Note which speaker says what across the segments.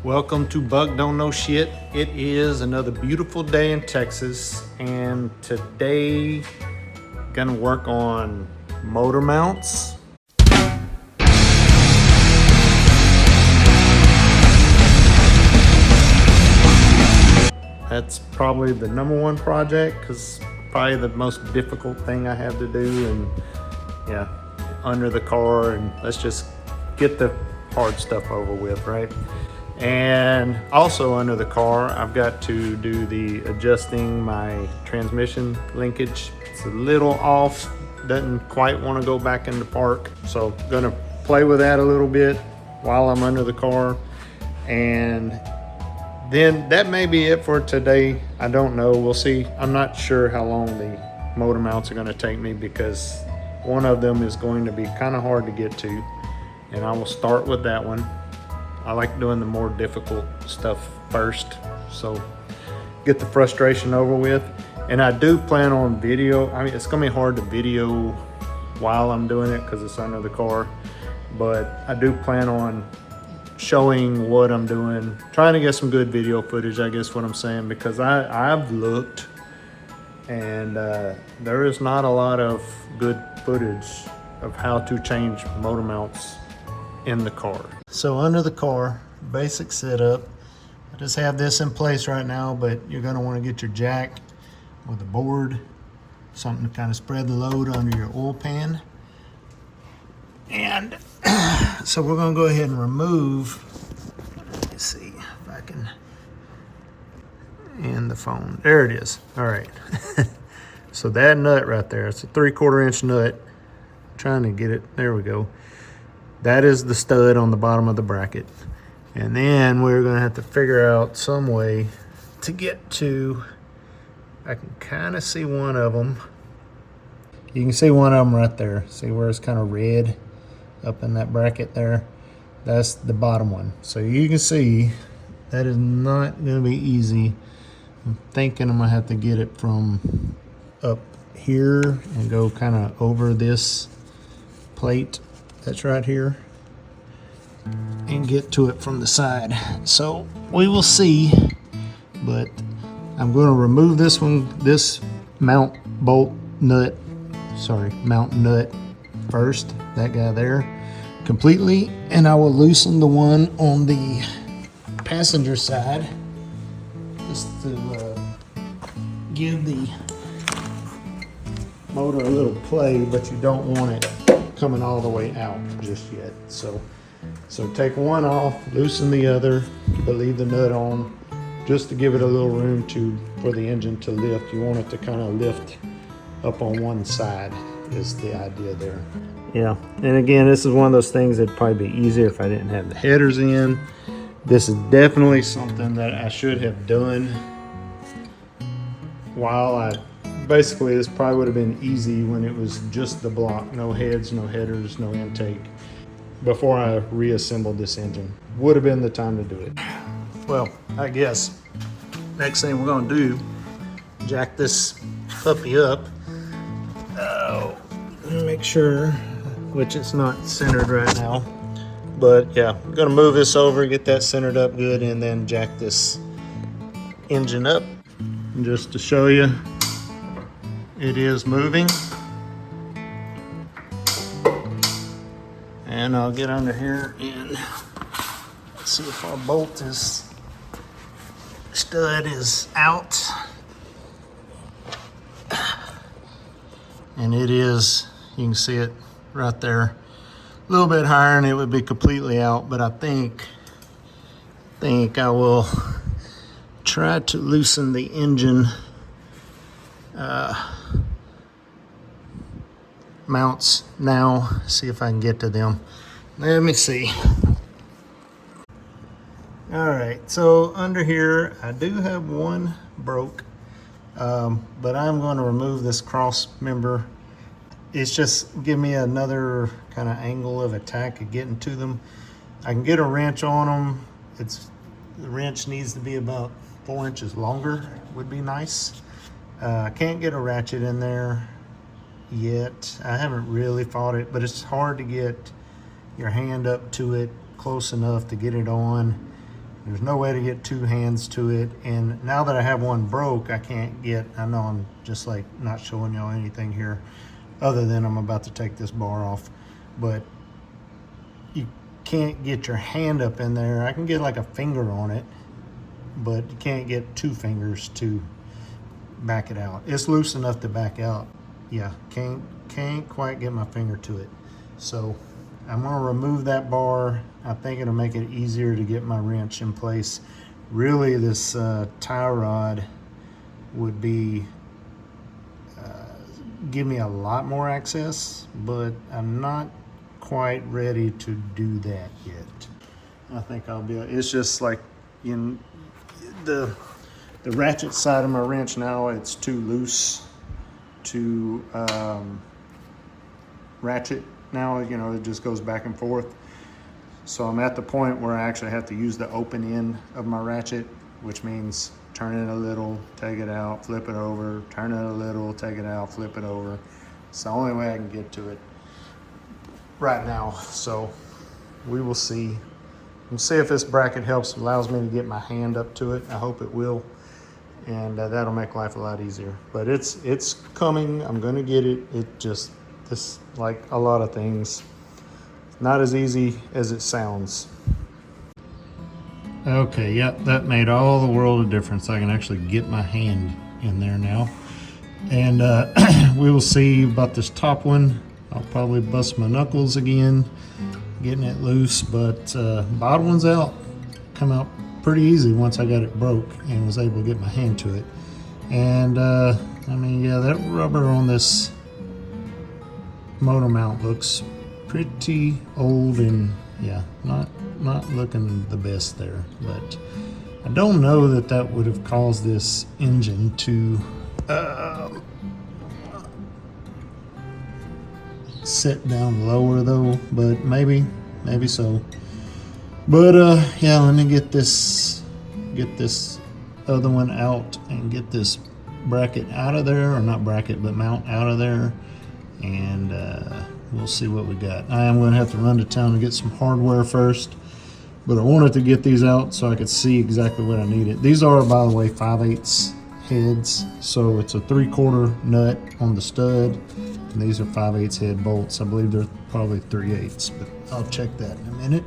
Speaker 1: Welcome to Bug Don't Know Shit. It is another beautiful day in Texas, and today gonna work on motor mounts. That's probably the number one project because probably the most difficult thing I have to do, and yeah, under the car, and let's just get the hard stuff over with, right? And also under the car, I've got to do the adjusting my transmission linkage. It's a little off, doesn't quite want to go back into park. So gonna play with that a little bit while I'm under the car. And then that may be it for today. I don't know, we'll see. I'm not sure how long the motor mounts are gonna take me because one of them is going to be kind of hard to get to. And I will start with that one. I like doing the more difficult stuff first, so get the frustration over with. And I do plan on video. I mean, it's gonna be hard to video while I'm doing it because it's under the car, but I do plan on showing what I'm doing, trying to get some good video footage, I guess what I'm saying, because I've looked and there is not a lot of good footage of how to change motor mounts in the car. So under the car, basic setup, I just have this in place right now, but you're gonna wanna get your jack with a board, something to kind of spread the load under your oil pan. And so we're gonna go ahead and remove, let me see if I can end the phone. There it is, all right. So that nut right there, it's a 3/4 inch nut. I'm trying to get it, there we go. That is the stud on the bottom of the bracket. And then we're gonna have to figure out some way to get to, I can kind of see one of them. You can see one of them right there. See where it's kind of red up in that bracket there? That's the bottom one. So you can see that is not gonna be easy. I'm thinking I'm gonna have to get it from up here and go kind of over this plate that's right here and get to it from the side. So we will see, but I'm going to remove this one, this mount nut first, that guy there, completely, and I will loosen the one on the passenger side just to give the motor a little play, but you don't want it coming all the way out just yet. So take one off, loosen the other, but leave the nut on just to give it a little room for the engine to lift. You want it to kind of lift up on one side is the idea there. Yeah, and again, this is one of those things that'd probably be easier if I didn't have the headers in. This is definitely something that I should have done while basically this probably would have been easy when it was just the block, no heads, no headers, no intake, before I reassembled this engine. Would have been the time to do it. Well, I guess next thing we're gonna do, jack this puppy up. Oh, make sure, which it's not centered right now, but yeah, I'm gonna move this over, get that centered up good, and then jack this engine up. And just to show you, it is moving. And I'll get under here and see if our stud is out. And it is, you can see it right there. A little bit higher and it would be completely out, but I think I will try to loosen the engine mounts now, see if I can get to them. Let me see. All right, so under here I do have one broke, but I'm going to remove this cross member. It's just give me another kind of angle of attack of getting to them. I can get a wrench on them. The wrench needs to be about 4 inches longer, would be nice. I can't get a ratchet in there yet. I haven't really fought it, but it's hard to get your hand up to it close enough to get it on. There's no way to get two hands to it. And now that I have one broke, I can't get, I know I'm just like not showing y'all anything here other than I'm about to take this bar off, but you can't get your hand up in there. I can get like a finger on it, but you can't get two fingers to back it out. It's loose enough to back out. Yeah, can't quite get my finger to it. So I'm gonna remove that bar. I think it'll make it easier to get my wrench in place. Really, this tie rod would be give me a lot more access, but I'm not quite ready to do that yet. I think I'll be, it's just like in the ratchet side of my wrench now, it's too loose to ratchet now, you know, it just goes back and forth. So I'm at the point where I actually have to use the open end of my ratchet, which means turn it a little, take it out, flip it over, turn it a little, take it out, flip it over. It's the only way I can get to it right now. So we will see. We'll see if this bracket helps, allows me to get my hand up to it. I hope it will. And that'll make life a lot easier. But it's coming. I'm gonna get it. It just, this, like a lot of things, not as easy as it sounds. Okay, yep, that made all the world of difference. I can actually get my hand in there now. And we will see about this top one. I'll probably bust my knuckles again, getting it loose, but bottom one's out. Come out pretty easy once I got it broke and was able to get my hand to it. And I mean, yeah, that rubber on this motor mount looks pretty old and yeah, not looking the best there. But I don't know that that would have caused this engine to sit down lower though, but maybe so. But yeah, let me get this other one out and get this bracket out of there, or not bracket, but mount out of there, and we'll see what we got. I am going to have to run to town and get some hardware first, but I wanted to get these out so I could see exactly what I needed. These are, by the way, 5/8 heads, so it's a 3/4 nut on the stud, and these are 5/8 head bolts. I believe they're probably 3/8, but I'll check that in a minute.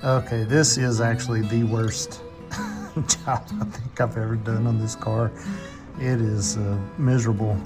Speaker 1: Okay, this is actually the worst job I think I've ever done on this car. It is miserable.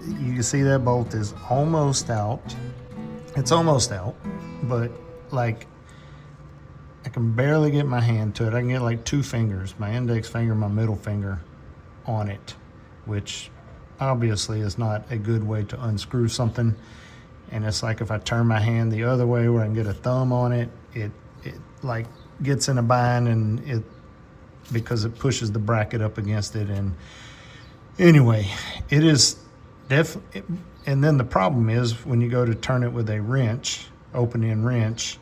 Speaker 1: You can see that bolt is almost out. It's almost out, but like I can barely get my hand to it. I can get like 2 fingers, my index finger, my middle finger on it, which obviously is not a good way to unscrew something. And it's like if I turn my hand the other way where I can get a thumb on it, it like gets in a bind, and it, because it pushes the bracket up against it. And anyway, it is definitely, and then the problem is when you go to turn it with a wrench, open end wrench,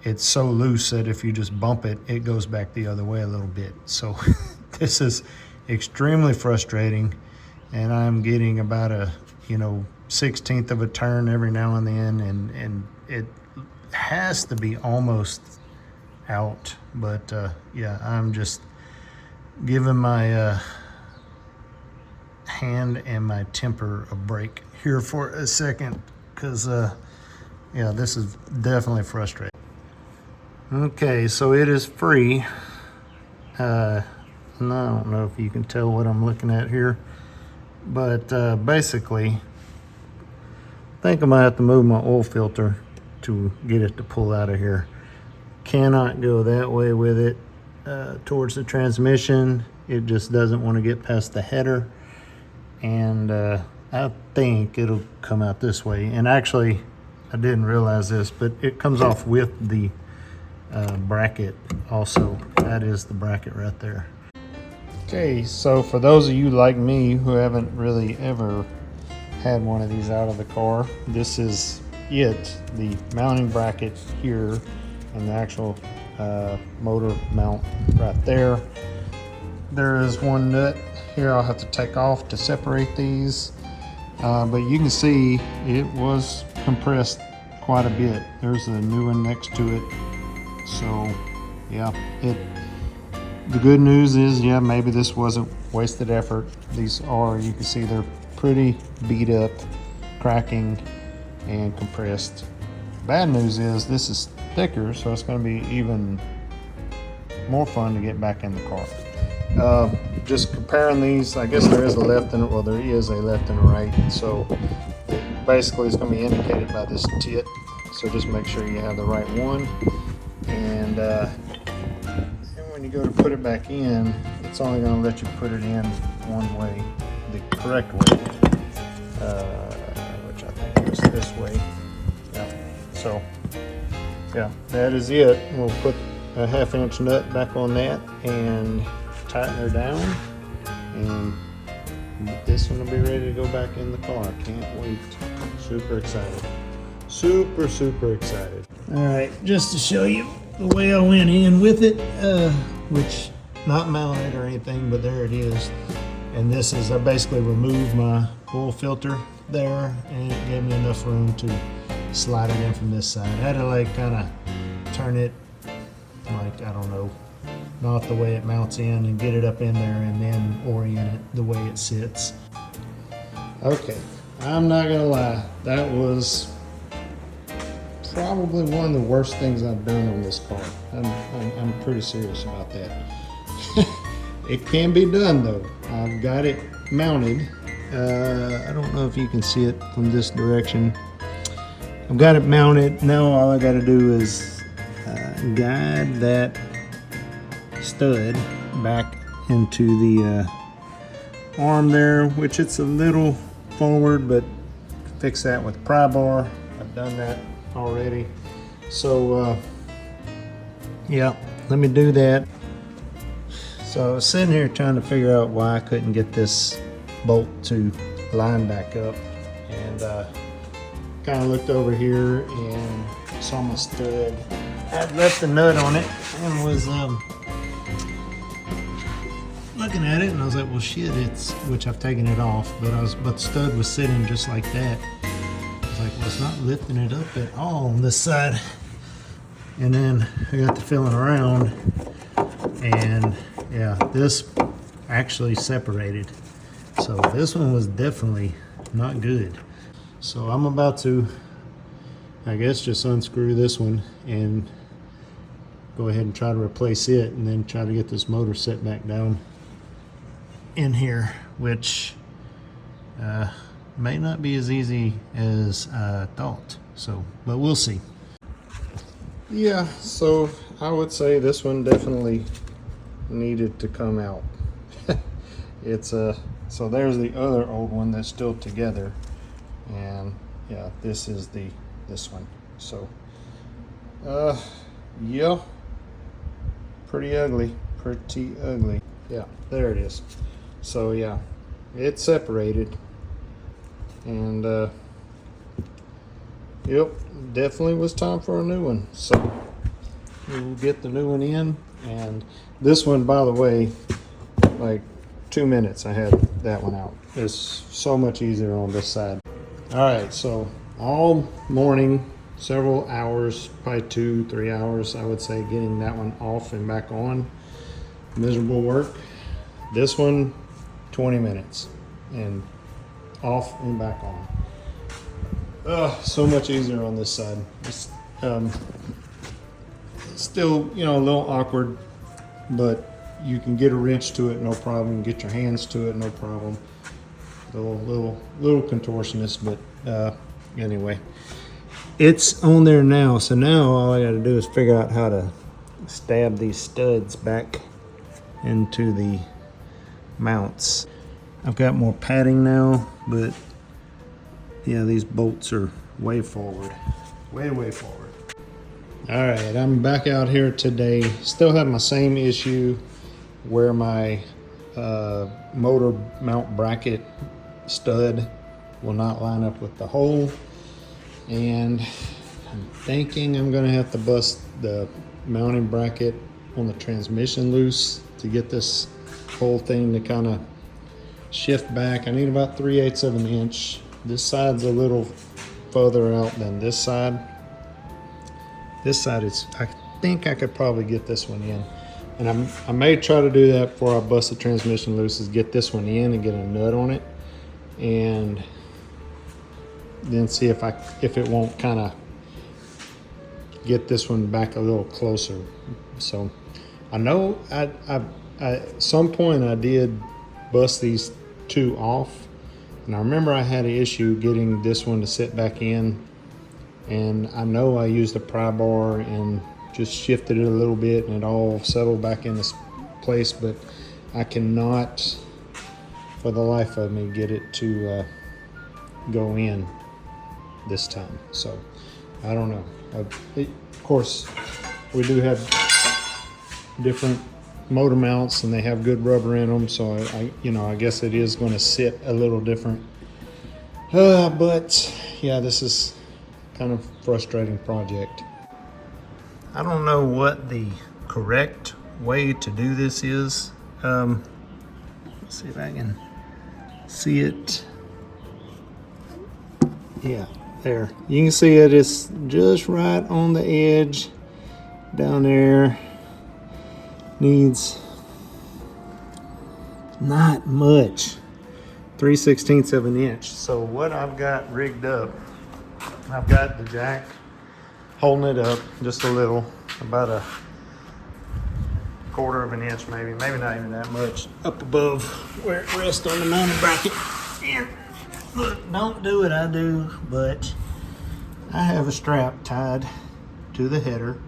Speaker 1: it's so loose that if you just bump it, it goes back the other way a little bit. So this is extremely frustrating, and I'm getting about a, 1/16 of a turn every now and then, and it has to be almost out. But yeah, I'm just giving my hand and my temper a break here for a second, because yeah, this is definitely frustrating. Okay, so it is free. And I don't know if you can tell what I'm looking at here, but basically I think I'm gonna have to move my oil filter to get it to pull out of here. Cannot go that way with it towards the transmission. It just doesn't want to get past the header, and I think it'll come out this way. And actually, I didn't realize this, but it comes off with the bracket also. That is the bracket right there. Okay, so for those of you like me who haven't really ever had one of these out of the car, this is it, the mounting bracket here, and the actual motor mount right there. There is one nut here I'll have to take off to separate these, but you can see it was compressed quite a bit. There's a new one next to it. So yeah, the good news is, yeah, maybe this wasn't wasted effort. These are, you can see they're pretty beat up, cracking and compressed. Bad news is this is thicker, so it's going to be even more fun to get back in the car. Just comparing these, I guess there is a left and well, there is a left and a right. So basically, it's going to be indicated by this tit. So just make sure you have the right one. And when you go to put it back in, it's only going to let you put it in one way, the correct way, which I think is this way. Yeah. So yeah, that is it. We'll put a 1/2 inch nut back on that and tighten her down, and this one will be ready to go back in the car. Can't wait. Super excited. Super excited. All right, just to show you the way I went in with it, which not mounted or anything, but there it is. And this is, I basically removed my oil filter there, and it gave me enough room to slide it in from this side. I had to like kind of turn it like, I don't know, not the way it mounts in, and get it up in there and then orient it the way it sits. Okay, I'm not gonna lie, that was probably one of the worst things I've done on this car. I'm pretty serious about that. It can be done though. I've got it mounted. I don't know if you can see it from this direction. I've got it mounted. Now all I gotta do is guide that stud back into the arm there, which it's a little forward, but fix that with the pry bar. I've done that already. So yeah, let me do that. So I was sitting here trying to figure out why I couldn't get this bolt to line back up, and kind of looked over here and saw my stud. I'd left the nut on it and was looking at it, and I was like, well shit, which I've taken it off, but the stud was sitting just like that. I was like, well, it's not lifting it up at all on this side. And then I got to feeling around, and yeah, this actually separated. So this one was definitely not good. So I'm about to, I guess, just unscrew this one and go ahead and try to replace it, and then try to get this motor set back down in here, which may not be as easy as I thought. So, but we'll see. Yeah, so I would say this one definitely needed to come out. It's so there's the other old one that's still together, and yeah, this is this one. So yeah, pretty ugly. Yeah, there it is. So yeah, it's separated, and yep, definitely was time for a new one. So we'll get the new one in. And this one, by the way, like 2 minutes I had that one out. It's so much easier on this side. All right, so all morning, several hours, probably 2-3 hours, I would say, getting that one off and back on. Miserable work. This one, 20 minutes and off and back on. So much easier on this side. It's, still, you know, a little awkward, but you can get a wrench to it, no problem. Get your hands to it, no problem. Little contortionist, but anyway, it's on there now. So now all I got to do is figure out how to stab these studs back into the mounts. I've got more padding now, but yeah, these bolts are way forward, way forward. All right, I'm back out here today. Still have my same issue where my motor mount bracket stud will not line up with the hole, and I'm thinking I'm gonna have to bust the mounting bracket on the transmission loose to get this whole thing to kind of shift back. I need about 3/8 of an inch. This side's a little further out than this side. This side is, think I could probably get this one in. And I may try to do that before I bust the transmission loose, is get this one in and get a nut on it, and then see if it won't kind of get this one back a little closer. So I know at some point I did bust these two off, and I remember I had an issue getting this one to sit back in, and I know I used a pry bar and just shifted it a little bit and it all settled back in this place, but I cannot for the life of me get it to go in this time. So I don't know. Of course, we do have different motor mounts and they have good rubber in them, so I guess it is going to sit a little different. But yeah, this is kind of frustrating project. I don't know what the correct way to do this is. Let's see if I can see it. Yeah, there. You can see it is just right on the edge down there. Needs not much. 3/16 of an inch. So what I've got rigged up, I've got the jack holding it up just a little, about a 1/4 of an inch, maybe not even that much, up above where it rests on the mounting bracket. And look, don't do what I do, but I have a strap tied to the header.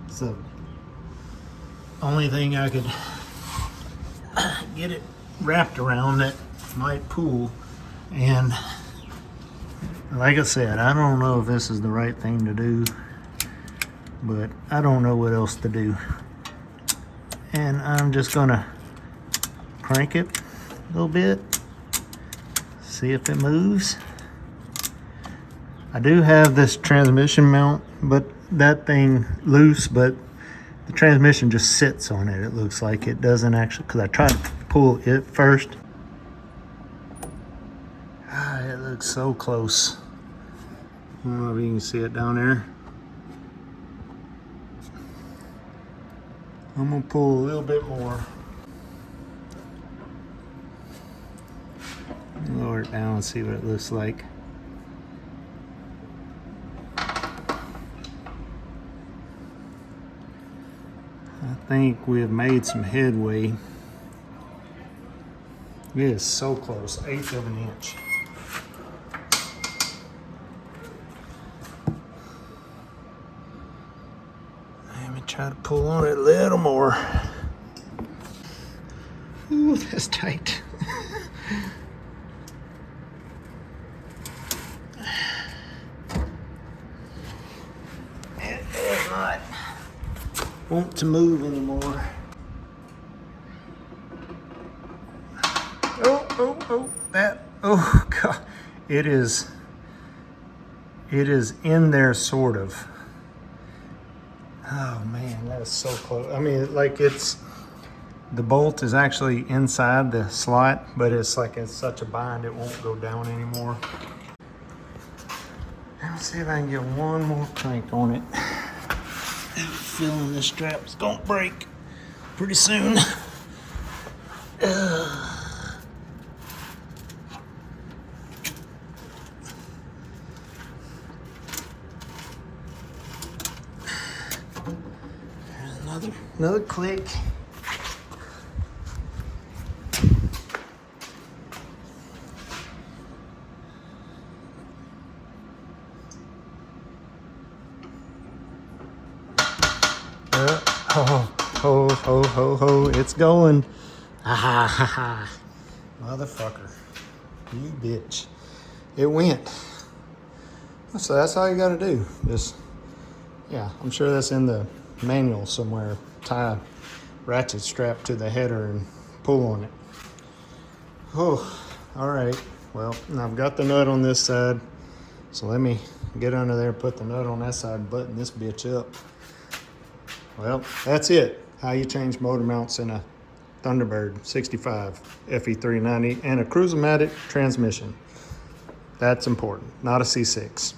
Speaker 1: So only thing I could get it wrapped around that might pull. And like I said, I don't know if this is the right thing to do, but I don't know what else to do. And I'm just gonna crank it a little bit, see if it moves. I do have this transmission mount, but that thing loose, but the transmission just sits on it. It looks like it doesn't actually, because I tried to pull it first. It looks so close. I don't know if you can see it down there. I'm gonna pull a little bit more. Lower it down and see what it looks like. I think we have made some headway. It is so close, 1/8 of an inch. Let me try to pull on it a little more. Ooh, that's tight. It does not want to move anymore. Oh God, it is in there sort of. Oh man, that is so close. I mean, like the bolt is actually inside the slot, but it's like it's such a bind it won't go down anymore. Let me see if I can get one more crank on it. I have a feeling this strap's gonna break pretty soon. Another click. Ho, it's going. Ha ha ha. Motherfucker. You bitch. It went. So that's all you gotta do. Just, yeah, I'm sure that's in the manual somewhere. Tie a ratchet strap to the header and pull on it. Oh, all right. Well, I've got the nut on this side. So let me get under there, put the nut on that side, and button this bitch up. Well, that's it. How you change motor mounts in a Thunderbird 65 FE390 and a Cruise-O-Matic transmission. That's important, not a C6.